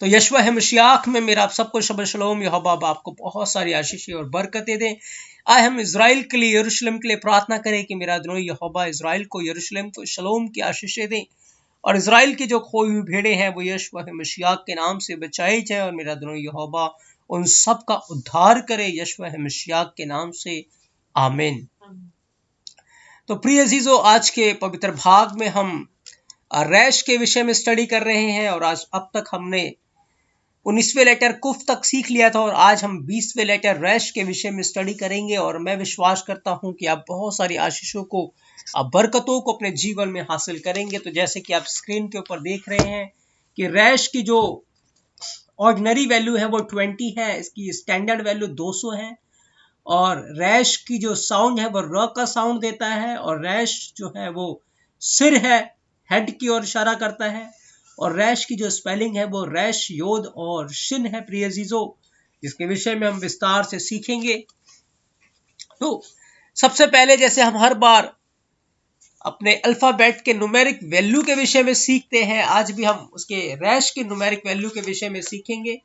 तो यशवा है मशियाक में मेरा आप सबको शब शलोम। यहोवा आपको बहुत सारी आशीषें और बरकतें दें। आए हम इजराइल के लिए, यरूशलेम के लिए प्रार्थना करें कि मेरा अदोनी यहोवा इजराइल को, यरूशलेम को शलोम की आशीषें दें और इजराइल की जो खोई हुई भेड़ें हैं वो यशवा है मशियाक के नाम से बचाई जाए और मेरा अदोनी यहोवा उन सब का उद्धार करे यशवा है मशियाक के नाम से, आमीन। तो प्रिय अजीजों, आज के पवित्र भाग में हम रैश के विषय में स्टडी कर रहे हैं और आज अब तक हमने 19वें लेटर कुफ तक सीख लिया था और आज हम 20वें लेटर रैश के विषय में स्टडी करेंगे। और मैं विश्वास करता हूं कि आप बहुत सारी आशीषों को, बरकतों को अपने जीवन में हासिल करेंगे। तो जैसे कि आप स्क्रीन के ऊपर देख रहे हैं कि रैश की जो ऑर्डिनरी वैल्यू है वो 20 है, इसकी स्टैंडर्ड वैल्यू 200 है और रैश की जो साउंड है वो र का साउंड देता है और रैश जो है वो सिर है, हेड की ओर इशारा करता है और रैश की जो स्पेलिंग है वो रैश योद और शिन है प्रिय अजीजों, जिसके विषय में हम विस्तार से सीखेंगे। तो सबसे पहले जैसे हम हर बार अपने अल्फाबेट के न्यूमेरिक वैल्यू के विषय में सीखते हैं, आज भी हम उसके रैश के न्यूमेरिक वैल्यू के विषय में सीखेंगे।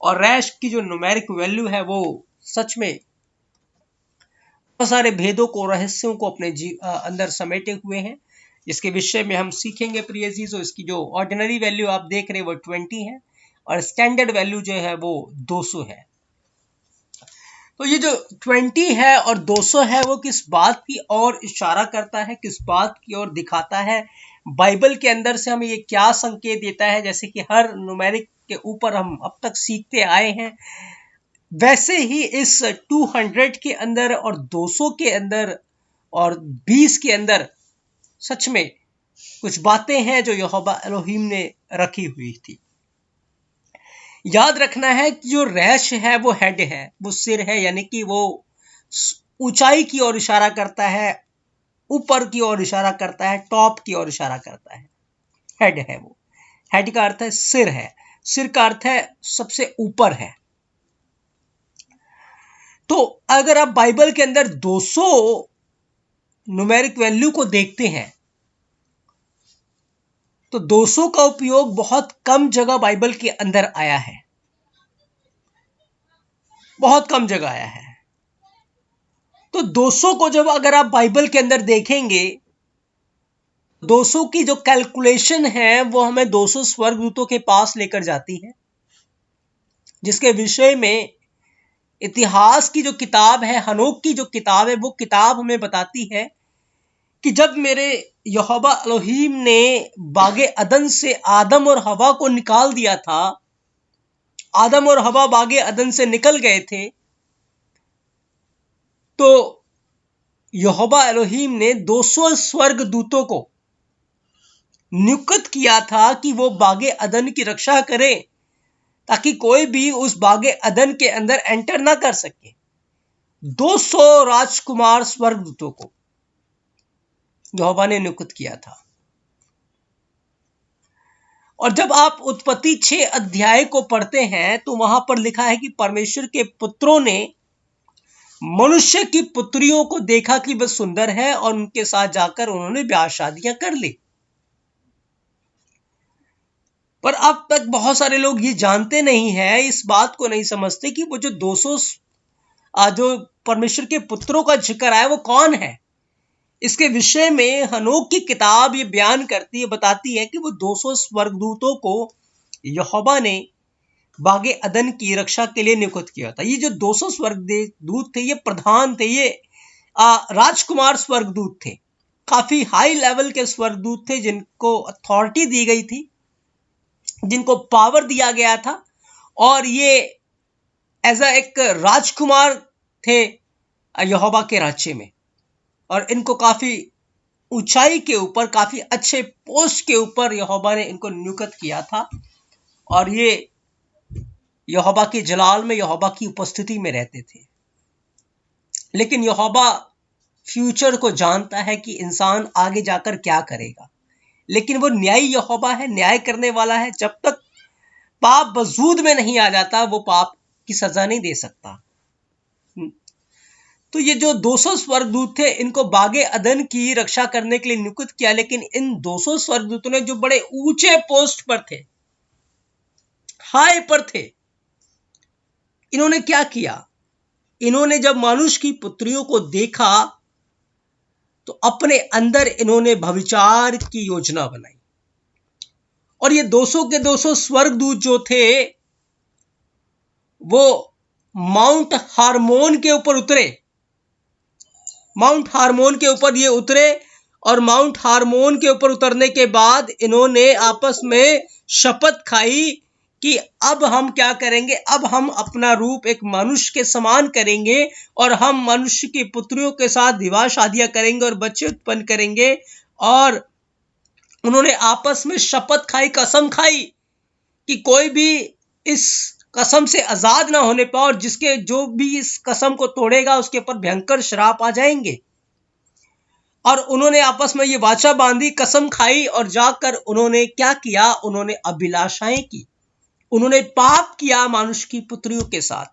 और रैश की जो न्यूमेरिक वैल्यू है वो सच में बहुत सारे भेदों को, रहस्यों को अपने अंदर समेटे हुए हैं, जिसके विषय में हम सीखेंगे प्रिय अजीजों। इसकी जो ऑर्डिनरी वैल्यू आप देख रहे हैं वो 20 है और स्टैंडर्ड वैल्यू जो है वो 200 है। तो ये जो 20 है और 200 है वो किस बात की ओर इशारा करता है, किस बात की ओर दिखाता है, बाइबल के अंदर से हमें ये क्या संकेत देता है। जैसे कि हर न्यूमेरिक के ऊपर हम अब तक सीखते आए हैं, वैसे ही इस 200 के अंदर और 200 के अंदर और 20 के अंदर सच में कुछ बातें हैं जो यहोवा एलोहीम ने रखी हुई थी। याद रखना है कि जो रैश है वो हेड है, वो सिर है, यानी कि वो ऊंचाई की ओर इशारा करता है, ऊपर की ओर इशारा करता है, टॉप की ओर इशारा करता है। हेड है वो, हेड का अर्थ है सिर है, सिर का अर्थ है सबसे ऊपर है। तो अगर आप बाइबल के अंदर 200 न्यूमेरिक वैल्यू को देखते हैं तो 200 का उपयोग बहुत कम जगह बाइबल के अंदर आया है, बहुत कम जगह आया है। तो 200 को जब अगर आप बाइबल के अंदर देखेंगे, 200 की जो कैलकुलेशन है वो हमें 200 स्वर्गदूतों के पास लेकर जाती है, जिसके विषय में इतिहास की जो किताब है, हनोक की जो किताब है, वो किताब हमें बताती है कि जब मेरे यहोवा एलोहीम ने बागे अदन से आदम और हवा को निकाल दिया था, आदम और हवा बागे अदन से निकल गए थे, तो यहोवा एलोहीम ने 200 स्वर्गदूतों को नियुक्त किया था कि वो बागे अदन की रक्षा करें, ताकि कोई भी उस बागे अदन के अंदर एंटर ना कर सके। 200 राजकुमार स्वर्गदूतों को यहोवा ने नियुक्त किया था। और जब आप उत्पत्ति 6 अध्याय को पढ़ते हैं तो वहां पर लिखा है कि परमेश्वर के पुत्रों ने मनुष्य की पुत्रियों को देखा कि वह सुंदर है और उनके साथ जाकर उन्होंने ब्याह शादियां कर ली। पर अब तक बहुत सारे लोग ये जानते नहीं है, इस बात को नहीं समझते कि वो जो 200 जो परमेश्वर के पुत्रों का जिक्र आया वो कौन है। इसके विषय में हनोक की किताब ये बयान करती है, बताती है कि वो 200 स्वर्गदूतों को यहोवा ने बागे अदन की रक्षा के लिए नियुक्त किया था। ये जो 200 स्वर्गदूत थे ये प्रधान थे, ये राजकुमार स्वर्गदूत थे, काफी हाई लेवल के स्वर्गदूत थे, जिनको अथॉरिटी दी गई थी, जिनको पावर दिया गया था और ये एज एक राजकुमार थे यहोवा के राज्य में। और इनको काफी ऊंचाई के ऊपर, काफी अच्छे पोस्ट के ऊपर यहोवा ने इनको नियुक्त किया था और ये यहोवा के जलाल में, यहोवा की उपस्थिति में रहते थे। लेकिन यहोवा फ्यूचर को जानता है कि इंसान आगे जाकर क्या करेगा, लेकिन वो न्यायी यहोवा है, न्याय करने वाला है। जब तक पाप वजूद में नहीं आ जाता वो पाप की सजा नहीं दे सकता। तो ये जो 200 स्वर्गदूत थे इनको बागे अदन की रक्षा करने के लिए नियुक्त किया, लेकिन इन 200 स्वर्गदूतों ने जो बड़े ऊंचे पोस्ट पर थे, हाई पर थे, इन्होंने क्या किया? इन्होंने जब मानुष की पुत्रियों को देखा तो अपने अंदर इन्होंने भविचार की योजना बनाई, और ये 200 के 200 स्वर्गदूत जो थे वो माउंट हार्मोन के ऊपर उतरे। माउंट हार्मोन के ऊपर ये उतरे, और माउंट हार्मोन के ऊपर उतरने के बाद इन्होंने आपस में शपथ खाई कि अब हम क्या करेंगे, अब हम अपना रूप एक मनुष्य के समान करेंगे, और हम मनुष्य की पुत्रियों के साथ विवाह शादियां करेंगे और बच्चे उत्पन्न करेंगे। और उन्होंने आपस में शपथ खाई, कसम खाई कि कोई भी इस कसम से आजाद ना होने पाए, और जिसके जो भी इस कसम को तोड़ेगा उसके ऊपर भयंकर श्राप आ जाएंगे। और उन्होंने आपस में ये वाचा बांधी, कसम खाई, और जाकर उन्होंने क्या किया? उन्होंने अभिलाषाएं की, उन्होंने पाप किया मनुष्य की पुत्रियों के साथ,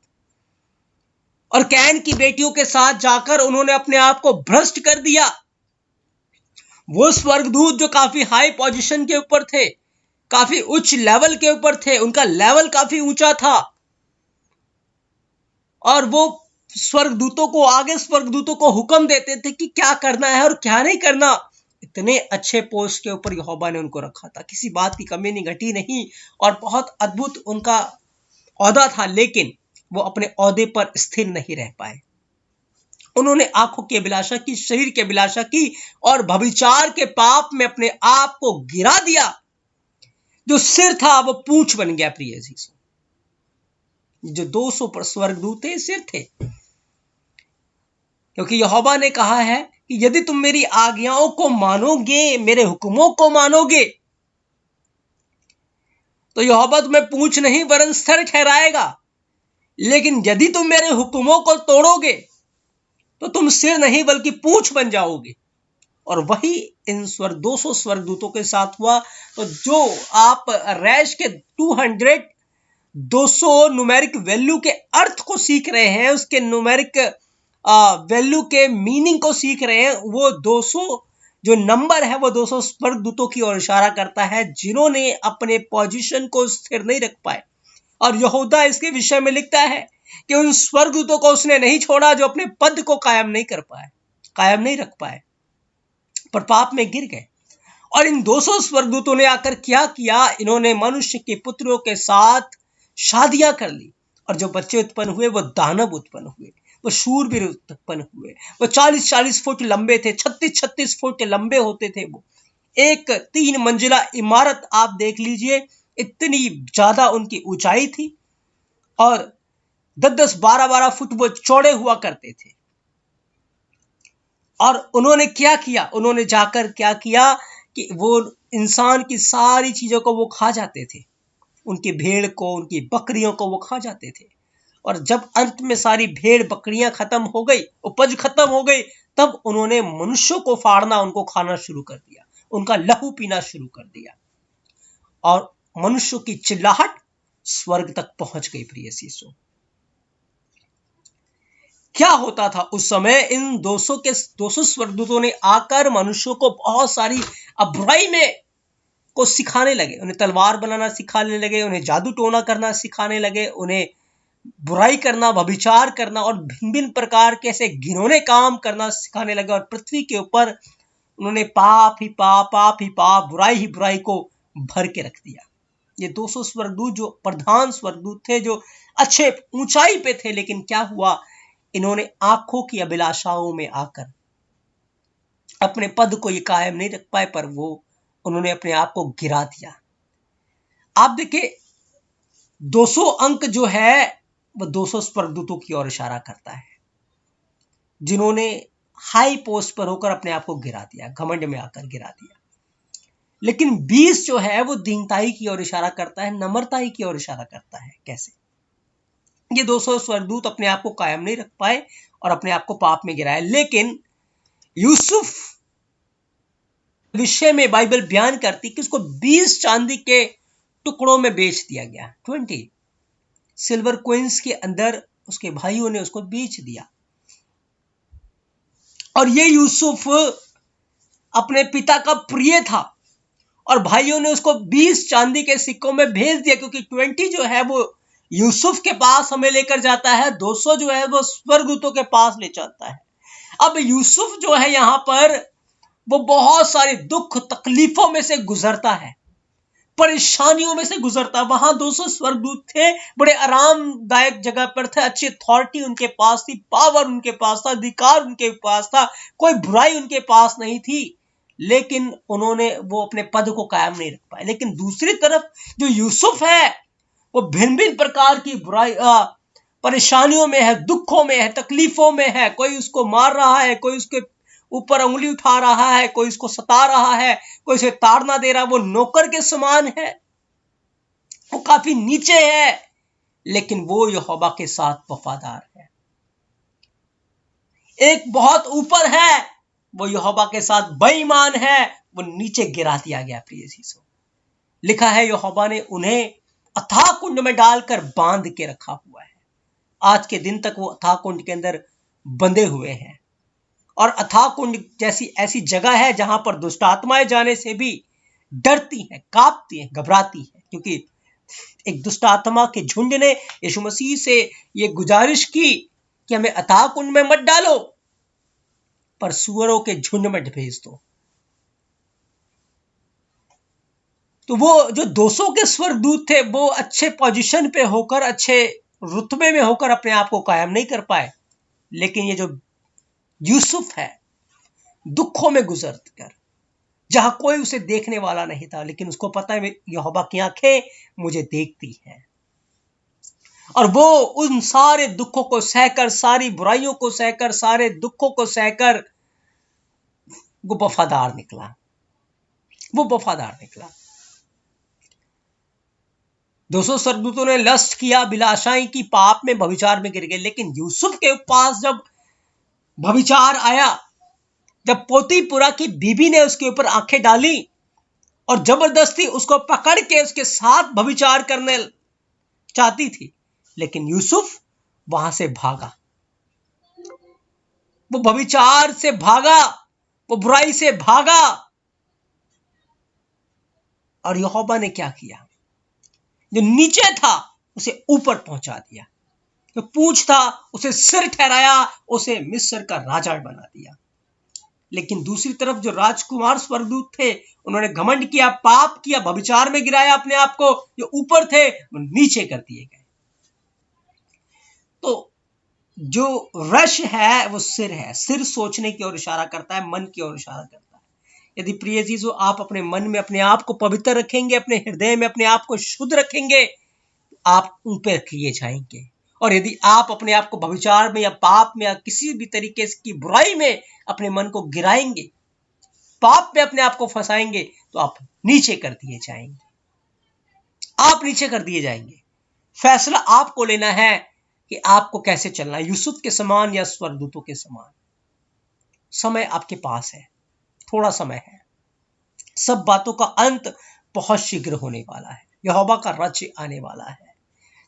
और कैन की बेटियों के साथ जाकर उन्होंने अपने आप को भ्रष्ट कर दिया। वो स्वर्गदूत जो काफी हाई पोजीशन के ऊपर थे, काफी उच्च लेवल के ऊपर थे, उनका लेवल काफी ऊंचा था, और वो स्वर्गदूतों को, आगे स्वर्गदूतों को हुक्म देते थे कि क्या करना है और क्या नहीं करना। इतने अच्छे पोस्ट के ऊपर यहोवा ने उनको रखा था, किसी बात की कमी नहीं, घटी नहीं, और बहुत अद्भुत उनका औहदा था, लेकिन वो अपने औहदे पर स्थिर नहीं रह पाए। उन्होंने आंखों की अभिलाषा की, शरीर की अभिलाषा की, और भविचार के पाप में अपने आप को गिरा दिया। जो सिर था वो पूंछ बन गया। प्रिय अजीजों, जो 200 पर स्वर्गदूत थे सिर थे, क्योंकि यहोवा ने कहा है कि यदि तुम मेरी आज्ञाओं को मानोगे, मेरे हुक्मों को मानोगे, तो यहोवा तुम्हें पूंछ नहीं वरन सर ठहराएगा। लेकिन यदि तुम मेरे हुक्मों को तोड़ोगे तो तुम सिर नहीं बल्कि पूंछ बन जाओगे। और वही इन 200 स्वर्गदूतों के साथ हुआ। तो जो आप रैश के 200 न्यूमेरिक वैल्यू के अर्थ को सीख रहे हैं, उसके न्यूमेरिक वैल्यू के मीनिंग को सीख रहे हैं, वो 200 जो नंबर है वो 200 स्वर्गदूतों की ओर इशारा करता है, जिन्होंने अपने पोजीशन को स्थिर नहीं रख पाए। और यहूदा इसके विषय में लिखता है कि उन स्वर्गदूतों को उसने नहीं छोड़ा जो अपने पद को कायम नहीं कर पाए, कायम नहीं रख पाए, पर पाप में गिर गए। और इन 200 स्वर्गदूतों ने आकर क्या किया? इन्होंने मनुष्य के पुत्रों के साथ शादियां कर ली, और जो बच्चे उत्पन्न हुए वो दानव उत्पन्न हुए, वो शूरवीर उत्पन्न हुए। वो 40-40 फुट लंबे थे, 36-36 फुट लंबे होते थे। वो एक 3 मंजिला इमारत आप देख लीजिए, इतनी ज्यादा उनकी ऊंचाई थी, और 10-10, 12-12 फुट वो चौड़े हुआ करते थे। और उन्होंने क्या किया? उन्होंने जाकर क्या किया कि वो इंसान की सारी चीजों को वो खा जाते थे, उनकी भेड़ को, उनकी बकरियों को वो खा जाते थे। और जब अंत में सारी भेड़ बकरियां खत्म हो गई, उपज खत्म हो गई, तब उन्होंने मनुष्यों को फाड़ना, उनको खाना शुरू कर दिया, उनका लहू पीना शुरू कर दिया, और मनुष्यों की चिल्लाहट स्वर्ग तक पहुंच गई। प्रिय सीसो, क्या होता था उस समय? इन 200 स्वर्गदूतों ने आकर मनुष्यों को बहुत सारी बुराई में को सिखाने लगे। उन्हें तलवार बनाना सिखाने लगे, उन्हें जादू टोना करना सिखाने लगे, उन्हें बुराई करना, व्यभिचार करना, और भिन्न भिन्न प्रकार के ऐसे घिनौने काम करना सिखाने लगे। और पृथ्वी के ऊपर उन्होंने पाप ही पाप, पाप ही पाप, बुराई ही बुराई को भर के रख दिया। ये 200 स्वर्गदूत जो प्रधान स्वर्गदूत थे, जो अच्छे ऊंचाई पे थे, लेकिन क्या हुआ? इन्होंने आंखों की अभिलाषाओं में आकर अपने पद को ये कायम नहीं रख पाए, पर वो उन्होंने अपने आप को गिरा दिया। आप देखिए, 200 अंक जो है वो 200 स्वर्गदूतों की ओर इशारा करता है, जिन्होंने हाई पोस्ट पर होकर अपने आप को गिरा दिया, घमंड में आकर गिरा दिया। लेकिन 20 जो है वो दीनताई की ओर इशारा करता है, नम्रताई की ओर इशारा करता है। कैसे? ये 200 स्वर्गदूत अपने आप को कायम नहीं रख पाए और अपने आप को पाप में गिराए, लेकिन यूसुफ विषय में बाइबल बयान करती कि उसको 20 चांदी के टुकड़ों में बेच दिया गया। 20 सिल्वर कॉइन्स के अंदर उसके भाइयों ने उसको बेच दिया। और ये यूसुफ अपने पिता का प्रिय था, और भाइयों ने उसको 20 चांदी के सिक्कों में भेज दिया, क्योंकि 20 जो है वो यूसुफ के पास हमें लेकर जाता है, 200 जो है वो स्वर्गदूतों के पास ले जाता है। अब यूसुफ जो है यहां पर वो बहुत सारे दुख तकलीफों में से गुजरता है, परेशानियों में से गुजरता। वहां 200 स्वर्गदूत थे, बड़े आरामदायक जगह पर थे, अच्छी अथॉरिटी उनके पास थी, पावर उनके पास था, अधिकार उनके पास था, कोई बुराई उनके पास नहीं थी, लेकिन उन्होंने वो अपने पद को कायम नहीं रख पाए। लेकिन दूसरी तरफ जो यूसुफ है वो भिन्न भिन्न प्रकार की बुराई परेशानियों में है, दुखों में है, तकलीफों में है। कोई उसको मार रहा है, कोई उसके ऊपर उंगली उठा रहा है, कोई उसको सता रहा है, कोई उसे ताड़ना दे रहा है। वो नौकर के समान है, वो काफी नीचे है, लेकिन वो यहोवा के साथ वफादार है। एक बहुत ऊपर है, वो यहोवा के साथ बेईमान है, वो नीचे गिरा दिया गया। प्रिय चीजों, लिखा है यहोवा ने उन्हें अथाह कुंड में डालकर बांध के रखा हुआ है। आज के दिन तक वो अथाह कुंड के अंदर बंधे हुए हैं। और अथाह कुंड जैसी ऐसी जगह है जहां पर दुष्ट आत्माएं जाने से भी डरती हैं, कांपती हैं, घबराती हैं, क्योंकि एक दुष्ट आत्मा के झुंड ने यीशु मसीह से ये गुजारिश की कि हमें अथाह कुंड में मत डालो, पर सुअरों के झुंड में भेज दो। तो वो जो 200 के स्वर्गदूत थे वो अच्छे पोजीशन पे होकर, अच्छे रुतबे में होकर अपने आप को कायम नहीं कर पाए। लेकिन ये जो यूसुफ है, दुखों में गुजर कर, जहां कोई उसे देखने वाला नहीं था, लेकिन उसको पता है यहोवा की आंखें मुझे देखती हैं, और वो उन सारे दुखों को सहकर, सारी बुराइयों को सहकर, सारे दुखों को सहकर वो वफादार निकला। वो वफादार निकला। 200 स्वर्गदूतों ने लस्ट किया, बिलाशाई की, पाप में, भविचार में गिर गए। लेकिन यूसुफ के पास जब भविचार आया, जब पोतीपुरा की बीबी ने उसके ऊपर आंखें डाली और जबरदस्ती उसको पकड़ के उसके साथ भविचार करने चाहती थी, लेकिन यूसुफ वहां से भागा। वो भविचार से भागा, वो बुराई से भागा। और यहोवा ने क्या किया? जो नीचे था उसे ऊपर पहुंचा दिया, जो पूंछ था उसे सिर ठहराया, उसे मिस्र का राजा बना दिया। लेकिन दूसरी तरफ जो राजकुमार स्वर्गदूत थे, उन्होंने घमंड किया, पाप किया, भविचार में गिराया अपने आप को। जो ऊपर थे वो नीचे कर दिए गए। तो जो रश है वो सिर है। सिर सोचने की ओर इशारा करता है, मन की ओर इशारा करता है। यदि प्रिय जीजो आप अपने मन में अपने आप को पवित्र रखेंगे, अपने हृदय में अपने आप को शुद्ध रखेंगे, आप ऊपर किए जाएंगे। और यदि आप अपने आप को भविचार में या पाप में या किसी भी तरीके की बुराई में अपने मन को गिराएंगे, पाप में अपने आप को फंसाएंगे, तो आप नीचे कर दिए जाएंगे। आप नीचे कर दिए जाएंगे। फैसला आपको लेना है कि आपको कैसे चलना है, यूसुफ के समान या स्वर्गदूतों के समान। समय आपके पास है, थोड़ा समय है। सब बातों का अंत बहुत शीघ्र होने वाला है। यहोवा का राज्य आने वाला है।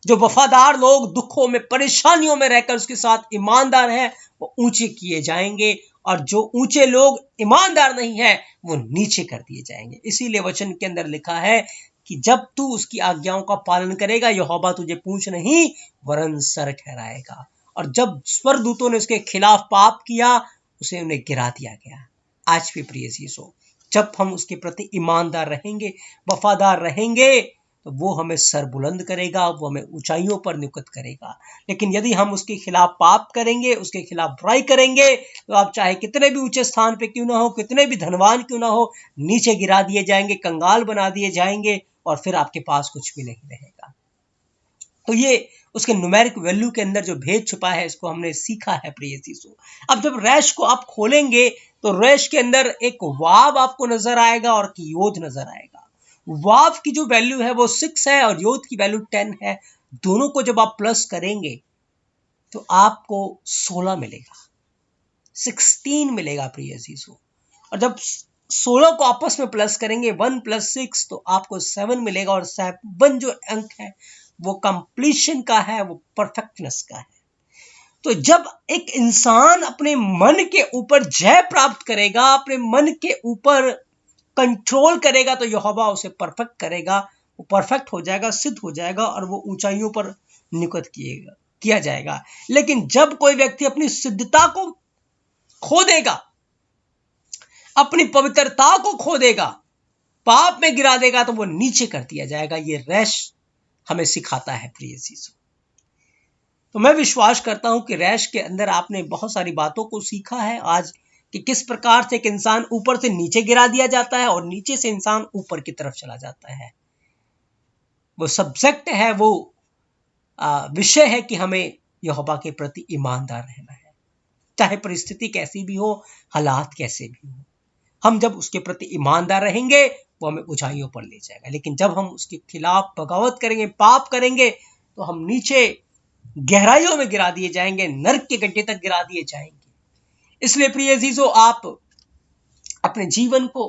जो वफादार लोग दुखों में, परेशानियों में रहकर उसके साथ ईमानदार हैं, वो ऊंचे किए जाएंगे, और जो ऊंचे लोग ईमानदार नहीं है वो नीचे कर दिए जाएंगे। इसीलिए वचन के अंदर लिखा है कि जब तू उसकी आज्ञाओं का पालन करेगा, यहोवा तुझे पूंछ नहीं वरन सर ठहराएगा। और जब स्वर्गदूतों ने उसके खिलाफ पाप किया, उसे उन्हें गिरा दिया गया। आज भी प्रिय चीजों, जब हम उसके प्रति ईमानदार रहेंगे, वफादार रहेंगे, तो वो हमें सर बुलंद करेगा, वो हमें ऊंचाइयों पर नियुक्त करेगा। लेकिन यदि हम उसके खिलाफ पाप करेंगे, उसके खिलाफ बुराई करेंगे, तो आप चाहे कितने भी ऊंचे स्थान पे क्यों ना हो, कितने भी धनवान क्यों ना हो, नीचे गिरा दिए जाएंगे, कंगाल बना दिए जाएंगे, और फिर आपके पास कुछ भी नहीं रहेगा। तो ये उसके न्यूमेरिक वैल्यू के अंदर जो भेद छुपा है, इसको हमने सीखा है प्रिय चीजों। अब जब रैश को आप खोलेंगे तो रैश के अंदर एक वाव आपको नजर आएगा और योद नजर आएगा। वाव की जो वैल्यू है वो 6 है और योद की वैल्यू 10 है। दोनों को जब आप प्लस करेंगे तो आपको 16 मिलेगा, 16 मिलेगा प्रिय चीजों। और जब 16 को आपस में प्लस करेंगे, 1 + 6, तो आपको 7 मिलेगा। और 7 जो अंक है वो कंप्लीशन का है, वो परफेक्टनेस का है। तो जब एक इंसान अपने मन के ऊपर जय प्राप्त करेगा, अपने मन के ऊपर कंट्रोल करेगा तो यहोवा उसे परफेक्ट करेगा, वो परफेक्ट हो जाएगा, सिद्ध हो जाएगा और वो ऊंचाइयों पर नियुक्त किया जाएगा। लेकिन जब कोई व्यक्ति अपनी सिद्धता को खो देगा, अपनी पवित्रता को खो देगा, पाप में गिरा देगा, तो वो नीचे कर दिया जाएगा। ये रैश हमें सिखाता है प्रिय चीजों। तो मैं विश्वास करता हूं कि रैश के अंदर आपने बहुत सारी बातों को सीखा है आज, कि किस प्रकार से एक इंसान ऊपर से नीचे गिरा दिया जाता है और नीचे से इंसान ऊपर की तरफ चला जाता है। वो सब्जेक्ट है, वो विषय है कि हमें यहोवा के प्रति ईमानदार रहना है, चाहे परिस्थिति कैसी भी हो, हालात कैसे भी हो। हम जब उसके प्रति ईमानदार रहेंगे, वो हमें ऊंचाइयों पर ले जाएगा। लेकिन जब हम उसके खिलाफ बगावत करेंगे, पाप करेंगे, तो हम नीचे गहराइयों में गिरा दिए जाएंगे, नर्क के गड्ढे तक गिरा दिए जाएंगे। इसलिए प्रिय अजीजों, आप अपने जीवन को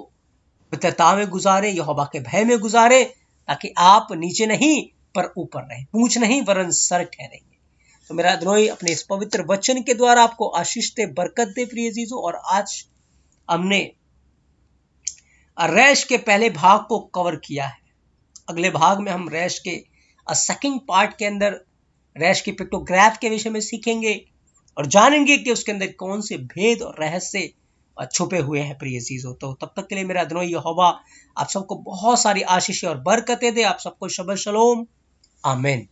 पवित्रता में गुजारे, यहोवा के भय में गुजारे, ताकि आप नीचे नहीं पर ऊपर रहे, पूंछ नहीं वरन सर ठहरेंगे। तो मेरा अदनोई अपने इस पवित्र वचन के द्वारा आपको आशीष दे, बरकत दे प्रिय अजीजों। और आज हमने रैश के पहले भाग को कवर किया है। अगले भाग में हम रैश के सेकंड पार्ट के अंदर रैश की पिक्टोग्राफ के विषय में सीखेंगे और जानेंगे कि उसके अंदर कौन से भेद और रहस्य छुपे हुए हैं प्रिय चीजों। तो तब तक के लिए मेरा अदनोई यहोवा आप सबको बहुत सारी आशीष और बरकतें दे। आप सबको शबह शलोम, आमीन।